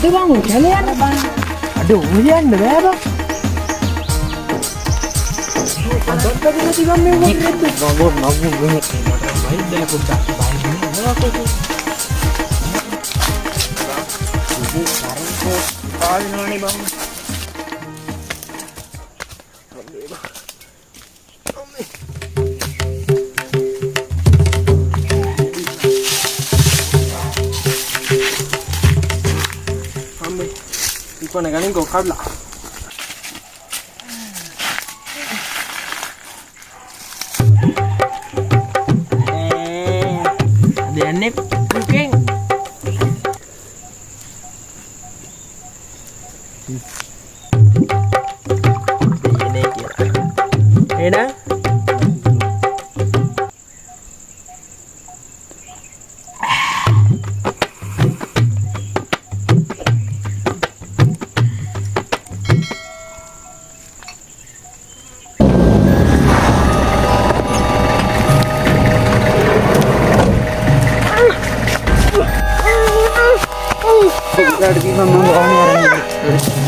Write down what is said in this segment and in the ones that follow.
Itu bang, kalian bang. Aduh, hujan deh bang. Ada tadi nanti kami buat itu. Bangun banget. Baik deh aku tak baik. Aku tuh. Ibu sekarang tuh kali nih bang. Con này gắn cổ khắp lại. Để nếp cooking. Đây đó. लड़की का मन आने आ रही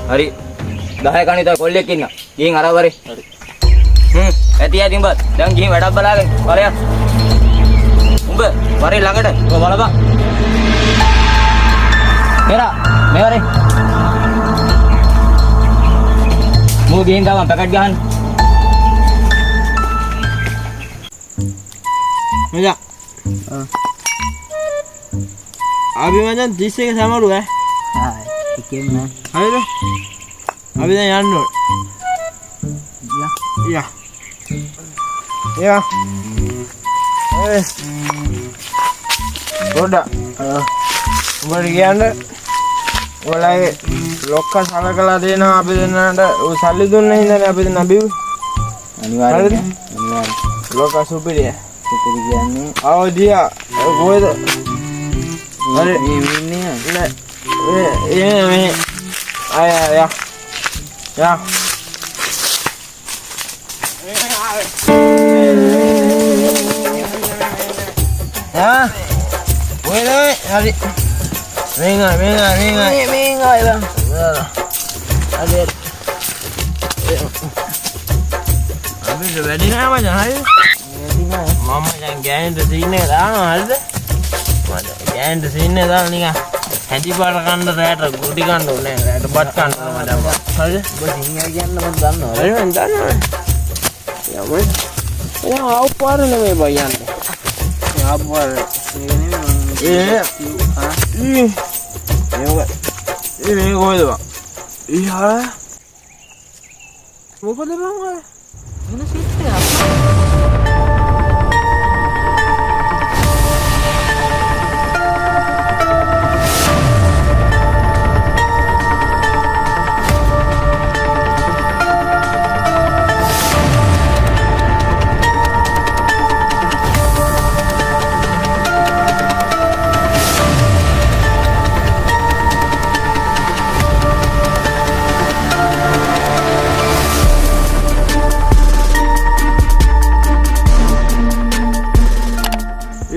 Hari, dah kan itu kau lihat kena, ging arah bari. Etiya timbat, jangan ging ada balagan, bari ya. Umbe, bari laga deh, kau bala ba. Mera, mera. Mau gini kawan pakai gahan. Manja. Abi macam जिससे के sama lu हाँ, ठीक है Ayo deh. Abi dah yang dulu. Ya. Ya. Udah. Bagian deh. Mulai lokal salah kalau dia nak abi dia ada usali tu ni dah abi dia nabi. Aniwaran. Lokal supir ya. Supir ni. Oh dia. Gue tu. Ada ini ya. Ini. Ya. Ya. Ya. Boleh, hari. Venga bang. Ada. Abi sudah di mana macam hari? Mama jangan gaya di sini dah, ada. Gaya di sini dah ni kan. Hadi bar kan dah ada, gudi kan tu ni, ada bat kan ada. Ada. Begini aja nama dan. Ada dan. Ya boleh. Ya apa ni bayan? Ya apa? Iya. Ini kau itu bang. Iya. Mau pada bang? Ini siapa ya?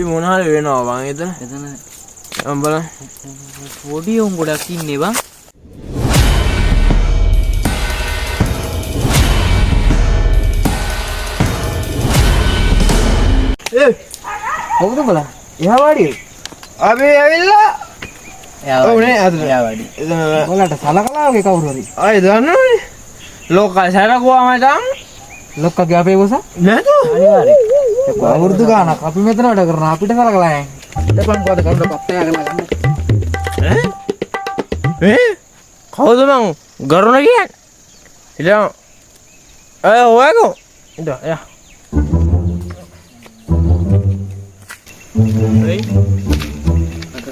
Mana ada benda bang itu? Itu na. Ambil. Audio juga kini bang. Kamu tu bala? Ya wadi. Abi lah. Ya. Oh ni ada. Ya wadi. Itu. Bala ada salah kalau ke kau hari. Ah itu anu. Lokal saya gua macam. Lokal क्या पे वो सा? Nah tu. अनिवार्य उर्दू का ना काफी में तो ना करना आप इतना सारा गलाएं देखो हमको तो कौन पत्ते आ गए kau tu bang garu lagi kan? Tidak. Aku. Tidak ya.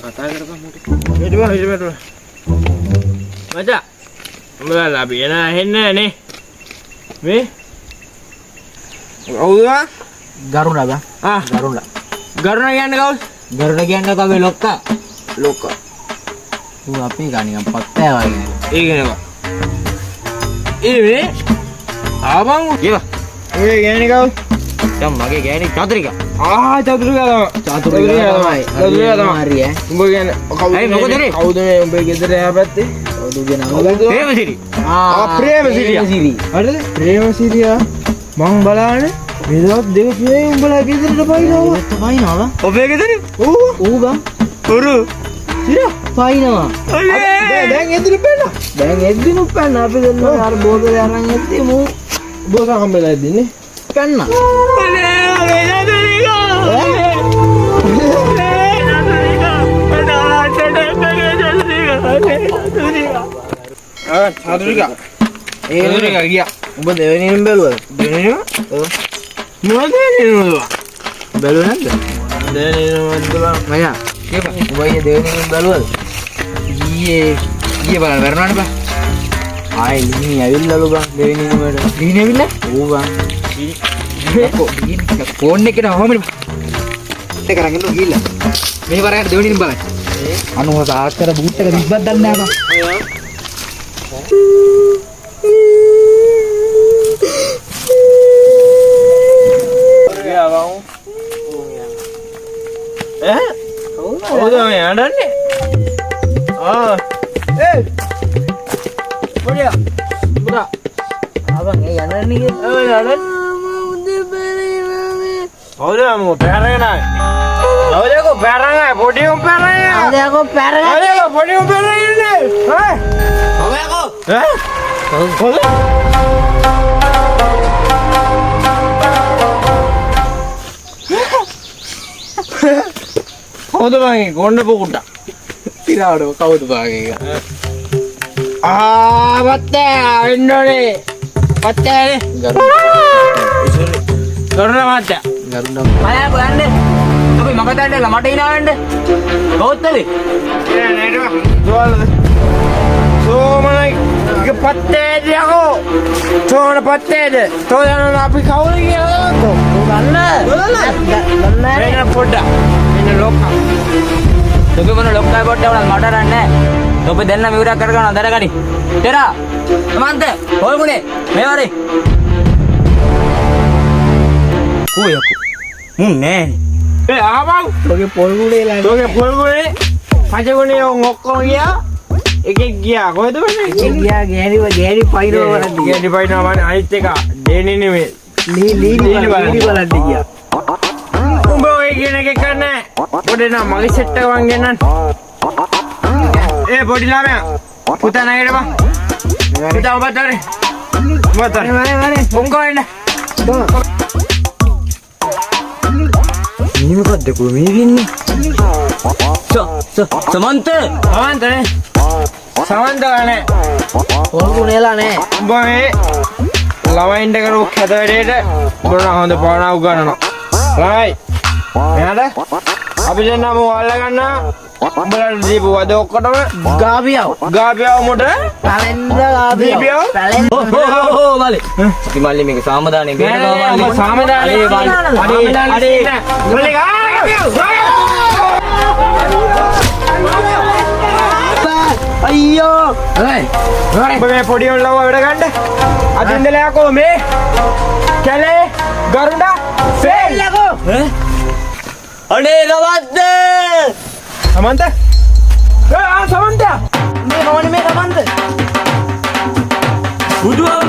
kata agar bang Itu bang. Baca. Ambil lah biar henna ni. Ni. Kau tu bang? Garuna bang Ah. Garuna Garu lagi anda kau? Garuna lagi anda kau lokal. Lokal. ඌ අපේ ගානියම් පත්තෑ වගේ. ඒකනවා. ඒ ආවං කියවා. ඒ ගෑණි කවුද? දැන් මගේ ගෑණි චතුරිකා. චතුරිකා තමයි. හරි ඈ. උඹ කියන්නේ ඇයි මොකද නේ? කවුද මේ උඹේ ගෙදර යහපැත්තේ? කවුද නම? ප්‍රේමසිරි. ප්‍රේමසිරි. හරිද? ප්‍රේමසිරියා මං බලන්නේ මෙලොත් දෙක තුනේ උඹලා ගෙදරට පයින්නවා. පයින්නවා. ඔබේ ගෙදර? ඌ බං. උරු. සිරියා පයින්නවා. දැන් එදිරි පැන්න. දැන් එද්දිනු පැන්න අපි දෙන්න අර බෝතලේ අරන් එද්දි මූ බෝස හම්බෙලා ඉදින්නේ. පැන්න. චතුරිකා. චතුරිකා ගියා. උඹ දෙවෙනිම බැලුවද? දෙවෙනිම? මොකද දෙවෙනිම? බැලුවේ නැද්ද? දෙවෙනිම බැලුවා. මචං කියපන්. උඹ ඊයේ දෙවෙනිම බැලුවද? ඊයේ බලන්න වැරුණානේ බං. ආයි ලිහින් ඇවිල්ලාලු බං දෙවෙනිම වල. ලිහින් ඇවිල්ලා? ඌ බං. ෆෝන් එකේ නෝමනේ. ඒක කරගෙන ගිහිල්ලා. මේ වරකට දෙවෙනිම බලන්න. අනුව සාක්කර බූට් එක තිබ්බත් දන්නේ නැහැ බං. කවුද මේ අඬන්නේ? පොඩියා. පුතා. ආවන් ඒ යන්නන්නේ කිය. කවුද මම පැරගෙන ආවේ? කවුද පැරගෙන පොඩියම් පැරගෙන? ආදයකෝ පැරගෙන. ආදයකෝ පොඩියම් පැරගෙන ඉන්නේ. කවුද? කවුද මගේ ගොන්න පොකුට්ට? තිරාඩෝ කවුද බාගේ එක? පත්තෑ වෙන්නෝනේ. පත්තෑනේ. ගරුණ මාත්‍යා. ගරුණ මලයා ගොයන්නේ. අපි මගතන්ඩලා මට ඉනාවන්න. කවුත්ද? නේද? දුවලද? සෝමනයි පත්තෑද යකෝ. සෝමන පත්තෑද? තෝයන අපි කවුද කියලා දන්න? වෙන පොඩ්ඩක්. වෙන ලොක්කා. ඔබ මොන ලොක්කයි පොඩ්ඩක් උනත් මට රන්නේ. ඔබ දෙන්න මිවුරක් කරගන්න දරගනි. තෙරා. සමන්ත. හොල්ගුනේ. මේ වරේ. කොයකෝ. මුන් නෑ. ඒ ආවං. ඔගේ පොල්ගුනේලා. තෝගේ පොල්ගුනේ පජගුනේ ඔක්කොම ගියා. එකෙක් ගියා. කොහෙද වෙන්නේ? ගියා ගෑණි පයින්නවා වරද්ද. ගෑණි පයින්නවා මම අනිත් එක දෙන්නේ නෙමෙයි. ලීලි බලන්න ගියා. උඹ ඔය කියන එක කරන්නේ. පොඩේ නම් මගේ සෙට් එක වන් ගෙන්නන්න. ඒ පොඩි ළමයා. පුතා නැගිටපන්. පුතා ඔබට හරි. ඔබට හරි. වරේ. උංගෝ එන්න. මොකද්ද කොමේ වෙන්නේ? සමන්ත. සමන්තනේ. සමන්ත ගානේ. පොල්ගුනේලා නෑ. උඹ මේ ළමයින්ට කරු කැත වැඩේට උඹට හොඳ පාඩම් උගන්වනවා. ළමයි. මෙයාට අපි දෙන්නම වල්ල ගන්න. උඹලට දීපු වද ඔක්කොටම ගාබියව මොට? පැලෙන්ද ගාබියව. පැලෙන්ද. ඕ මල්ලි. අපි මල්ලි මේක සාමදානේ බේරගම මල්ලි. සාමදානේ. අඩේ. මල්ලි අයියෝ. උඹ මේ පොඩි උන් ලව වැඩ ගන්න. අදින් ඉඳලා යකෝ මේ කැලේ ගරුඩා ෆේල් යකෝ. අනේ රවද්ද. සමන්ත. සමන්ත. මේ සමන්ත. බුදුහාම